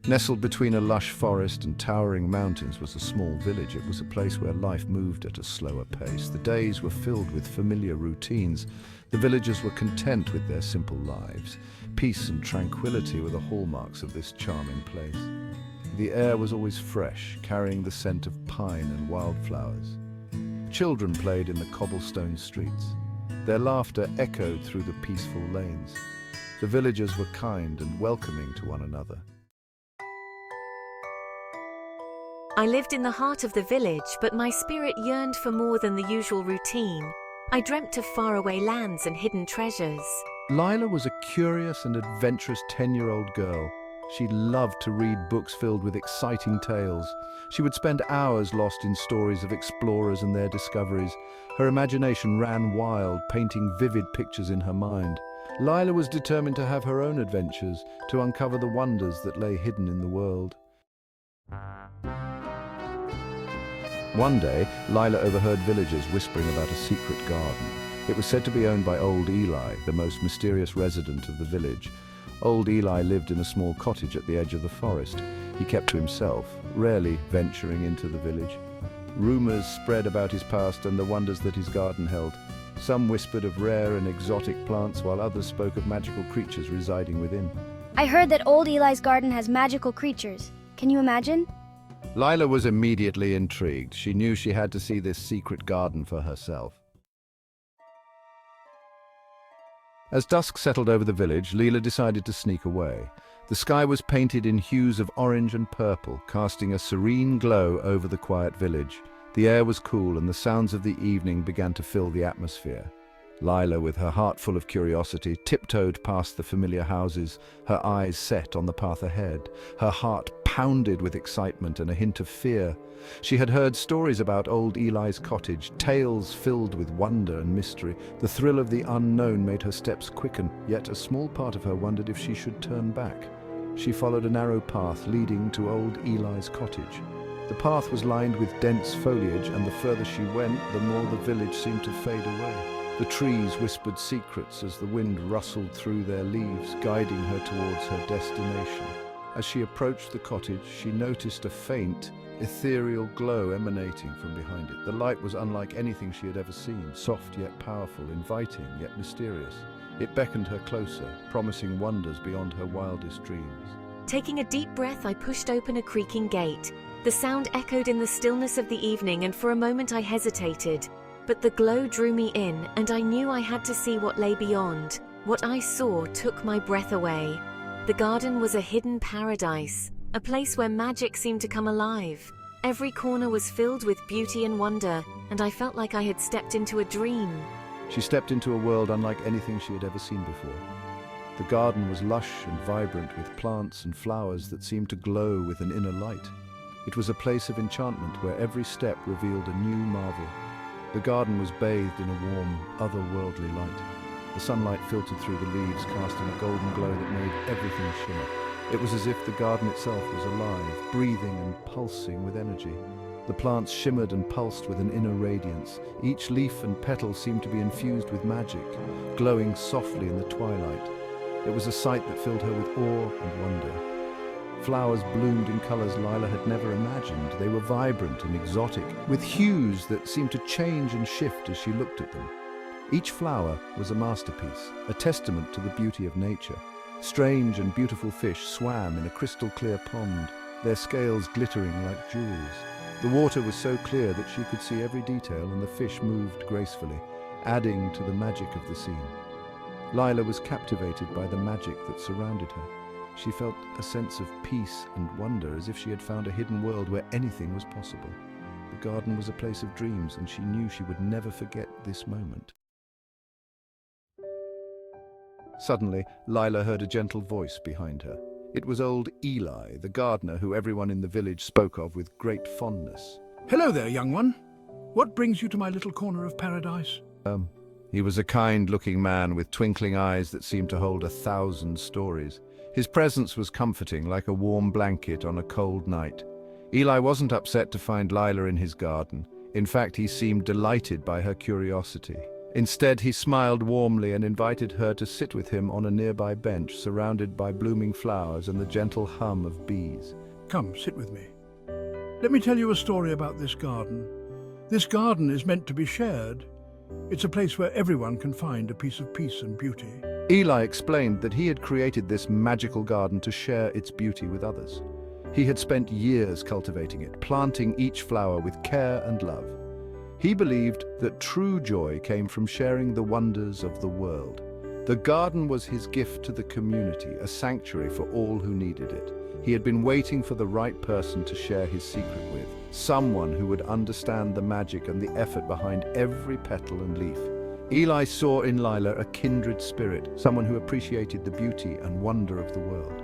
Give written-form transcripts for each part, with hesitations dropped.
Nestled between a lush forest and towering mountains was a small village. It was a place where life moved at a slower pace. The days were filled with familiar routines. The villagers were content with their simple lives. Peace and tranquility were the hallmarks of this charming place. The air was always fresh, carrying the scent of pine and wildflowers. Children played in the cobblestone streets. Their laughter echoed through the peaceful lanes. The villagers were kind and welcoming to one another. I lived in the heart of the village, but my spirit yearned for more than the usual routine. I dreamt of faraway lands and hidden treasures. Lila was a curious and adventurous 10-year-old girl. She loved to read books filled with exciting tales. She would spend hours lost in stories of explorers and their discoveries. Her imagination ran wild, painting vivid pictures in her mind. Lila was determined to have her own adventures, to uncover the wonders that lay hidden in the world. One day, Lila overheard villagers whispering about a secret garden. It was said to be owned by old Eli, the most mysterious resident of the village. Old Eli lived in a small cottage at the edge of the forest. He kept to himself, rarely venturing into the village. Rumors spread about his past and the wonders that his garden held. Some whispered of rare and exotic plants, while others spoke of magical creatures residing within. I heard that old Eli's garden has magical creatures. Can you imagine? Lila was immediately intrigued. She knew she had to see this secret garden for herself. As dusk settled over the village, Lila decided to sneak away. The sky was painted in hues of orange and purple, casting a serene glow over the quiet village. The air was cool and the sounds of the evening began to fill the atmosphere. Lila, with her heart full of curiosity, tiptoed past the familiar houses, her eyes set on the path ahead. Her heart pounded with excitement and a hint of fear. She had heard stories about old Eli's cottage, tales filled with wonder and mystery. The thrill of the unknown made her steps quicken, yet a small part of her wondered if she should turn back. She followed a narrow path leading to old Eli's cottage. The path was lined with dense foliage, and the further she went, the more the village seemed to fade away. The trees whispered secrets as the wind rustled through their leaves, guiding her towards her destination. As she approached the cottage, she noticed a faint, ethereal glow emanating from behind it. The light was unlike anything she had ever seen, soft yet powerful, inviting yet mysterious. It beckoned her closer, promising wonders beyond her wildest dreams. Taking a deep breath, I pushed open a creaking gate. The sound echoed in the stillness of the evening, and for a moment I hesitated. But the glow drew me in, and I knew I had to see what lay beyond. What I saw took my breath away. The garden was a hidden paradise, a place where magic seemed to come alive. Every corner was filled with beauty and wonder, and I felt like I had stepped into a dream. She stepped into a world unlike anything she had ever seen before. The garden was lush and vibrant with plants and flowers that seemed to glow with an inner light. It was a place of enchantment where every step revealed a new marvel. The garden was bathed in a warm, otherworldly light. The sunlight filtered through the leaves, casting a golden glow that made everything shimmer. It was as if the garden itself was alive, breathing and pulsing with energy. The plants shimmered and pulsed with an inner radiance. Each leaf and petal seemed to be infused with magic, glowing softly in the twilight. It was a sight that filled her with awe and wonder. Flowers bloomed in colors Lila had never imagined. They were vibrant and exotic, with hues that seemed to change and shift as she looked at them. Each flower was a masterpiece, a testament to the beauty of nature. Strange and beautiful fish swam in a crystal-clear pond, their scales glittering like jewels. The water was so clear that she could see every detail, and the fish moved gracefully, adding to the magic of the scene. Lila was captivated by the magic that surrounded her. She felt a sense of peace and wonder, as if she had found a hidden world where anything was possible. The garden was a place of dreams, and she knew she would never forget this moment. Suddenly, Lila heard a gentle voice behind her. It was old Eli, the gardener who everyone in the village spoke of with great fondness. Hello there, young one. What brings you to my little corner of paradise? He was a kind-looking man with twinkling eyes that seemed to hold 1,000 stories. His presence was comforting, like a warm blanket on a cold night. Eli wasn't upset to find Lila in his garden. In fact, he seemed delighted by her curiosity. Instead, he smiled warmly and invited her to sit with him on a nearby bench, surrounded by blooming flowers and the gentle hum of bees. Come, sit with me. Let me tell you a story about this garden. This garden is meant to be shared. It's a place where everyone can find a piece of peace and beauty. Eli explained that he had created this magical garden to share its beauty with others. He had spent years cultivating it, planting each flower with care and love. He believed that true joy came from sharing the wonders of the world. The garden was his gift to the community, a sanctuary for all who needed it. He had been waiting for the right person to share his secret with, someone who would understand the magic and the effort behind every petal and leaf. Eli saw in Lila a kindred spirit, someone who appreciated the beauty and wonder of the world.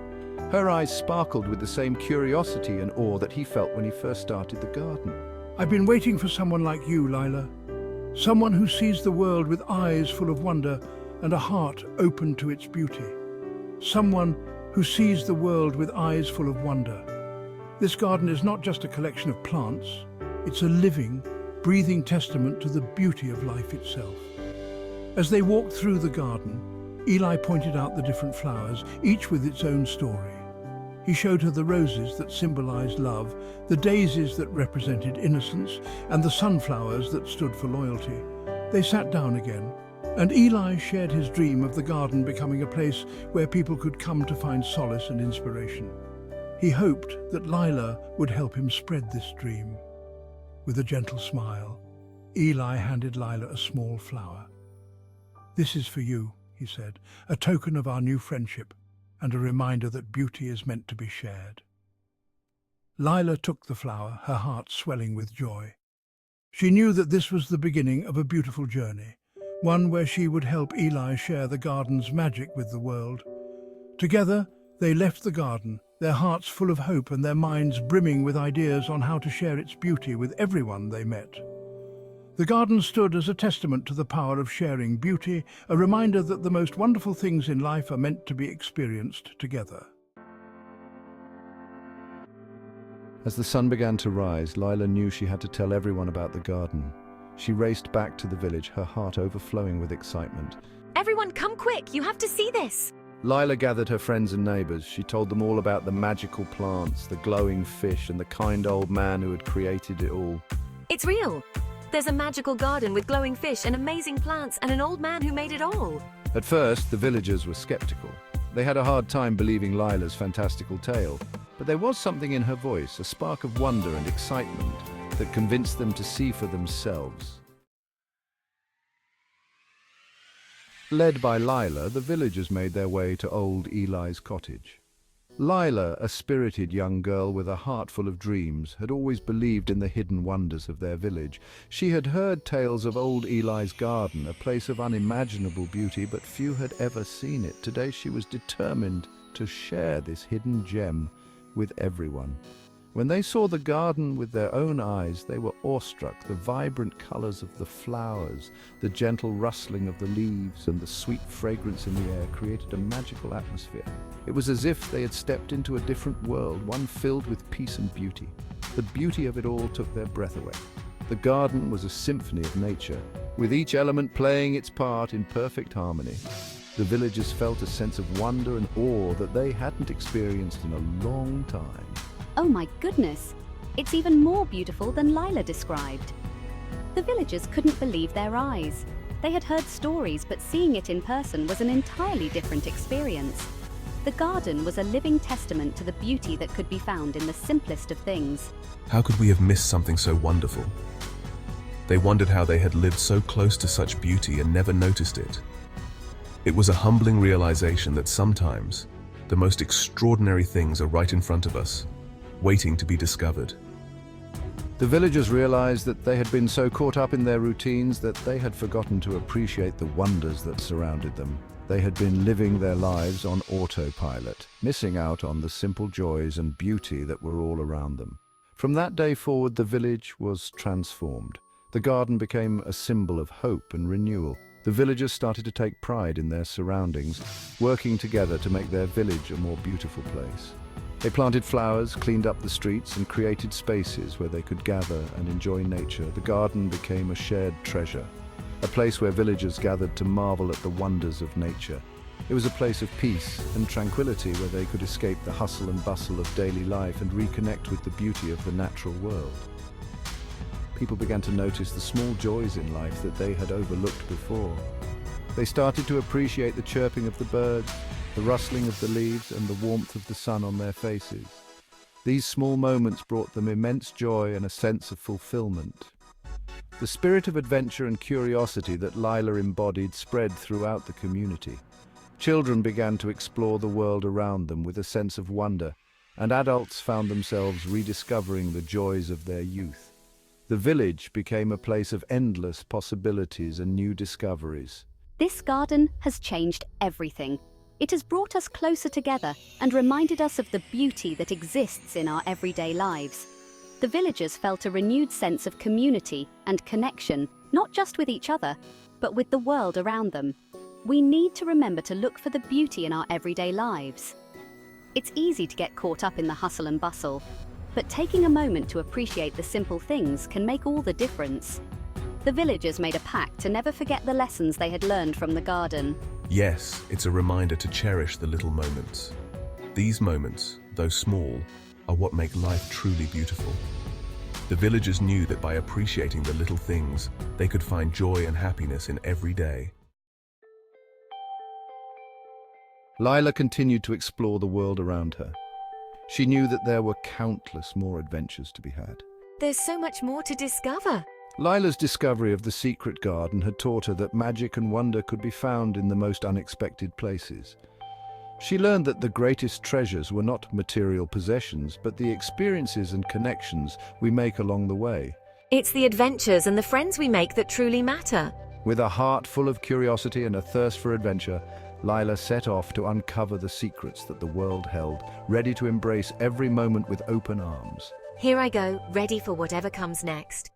Her eyes sparkled with the same curiosity and awe that he felt when he first started the garden. I've been waiting for someone like you, Lila. Someone who sees the world with eyes full of wonder and a heart open to its beauty. Someone who sees the world with eyes full of wonder. This garden is not just a collection of plants, it's a living, breathing testament to the beauty of life itself. As they walked through the garden, Eli pointed out the different flowers, each with its own story. He showed her the roses that symbolized love, the daisies that represented innocence, and the sunflowers that stood for loyalty. They sat down again, and Eli shared his dream of the garden becoming a place where people could come to find solace and inspiration. He hoped that Lila would help him spread this dream. With a gentle smile, Eli handed Lila a small flower. "This is for you," he said, "a token of our new friendship and a reminder that beauty is meant to be shared." Lila took the flower, her heart swelling with joy. She knew that this was the beginning of a beautiful journey, one where she would help Eli share the garden's magic with the world. Together, they left the garden, their hearts full of hope and their minds brimming with ideas on how to share its beauty with everyone they met. The garden stood as a testament to the power of sharing beauty, a reminder that the most wonderful things in life are meant to be experienced together. As the sun began to rise, Lila knew she had to tell everyone about the garden. She raced back to the village, her heart overflowing with excitement. Everyone, come quick! You have to see this! Lila gathered her friends and neighbors. She told them all about the magical plants, the glowing fish, and the kind old man who had created it all. It's real! There's a magical garden with glowing fish and amazing plants and an old man who made it all. At first, the villagers were skeptical. They had a hard time believing Lila's fantastical tale. But there was something in her voice, a spark of wonder and excitement, that convinced them to see for themselves. Led by Lila, the villagers made their way to old Eli's cottage. Lila, a spirited young girl with a heart full of dreams, had always believed in the hidden wonders of their village. She had heard tales of old Eli's garden, a place of unimaginable beauty, but few had ever seen it. Today she was determined to share this hidden gem with everyone. When they saw the garden with their own eyes, they were awestruck. The vibrant colors of the flowers, the gentle rustling of the leaves, and the sweet fragrance in the air created a magical atmosphere. It was as if they had stepped into a different world, one filled with peace and beauty. The beauty of it all took their breath away. The garden was a symphony of nature, with each element playing its part in perfect harmony. The villagers felt a sense of wonder and awe that they hadn't experienced in a long time. Oh my goodness! It's even more beautiful than Lila described. The villagers couldn't believe their eyes. They had heard stories, but seeing it in person was an entirely different experience. The garden was a living testament to the beauty that could be found in the simplest of things. How could we have missed something so wonderful? They wondered how they had lived so close to such beauty and never noticed it. It was a humbling realization that sometimes the most extraordinary things are right in front of us, waiting to be discovered. The villagers realized that they had been so caught up in their routines that they had forgotten to appreciate the wonders that surrounded them. They had been living their lives on autopilot, missing out on the simple joys and beauty that were all around them. From that day forward, the village was transformed. The garden became a symbol of hope and renewal. The villagers started to take pride in their surroundings, working together to make their village a more beautiful place. They planted flowers, cleaned up the streets, and created spaces where they could gather and enjoy nature. The garden became a shared treasure, a place where villagers gathered to marvel at the wonders of nature. It was a place of peace and tranquility where they could escape the hustle and bustle of daily life and reconnect with the beauty of the natural world. People began to notice the small joys in life that they had overlooked before. They started to appreciate the chirping of the birds, the rustling of the leaves, and the warmth of the sun on their faces. These small moments brought them immense joy and a sense of fulfillment. The spirit of adventure and curiosity that Lila embodied spread throughout the community. Children began to explore the world around them with a sense of wonder, and adults found themselves rediscovering the joys of their youth. The village became a place of endless possibilities and new discoveries. This garden has changed everything. It has brought us closer together and reminded us of the beauty that exists in our everyday lives. The villagers felt a renewed sense of community and connection, not just with each other, but with the world around them. We need to remember to look for the beauty in our everyday lives. It's easy to get caught up in the hustle and bustle, but taking a moment to appreciate the simple things can make all the difference. The villagers made a pact to never forget the lessons they had learned from the garden. Yes, it's a reminder to cherish the little moments. These moments, though small, are what make life truly beautiful. The villagers knew that by appreciating the little things, they could find joy and happiness in every day. Lila continued to explore the world around her. She knew that there were countless more adventures to be had. There's so much more to discover. Lila's discovery of the secret garden had taught her that magic and wonder could be found in the most unexpected places. She learned that the greatest treasures were not material possessions, but the experiences and connections we make along the way. It's the adventures and the friends we make that truly matter. With a heart full of curiosity and a thirst for adventure, Lila set off to uncover the secrets that the world held, ready to embrace every moment with open arms. Here I go, ready for whatever comes next.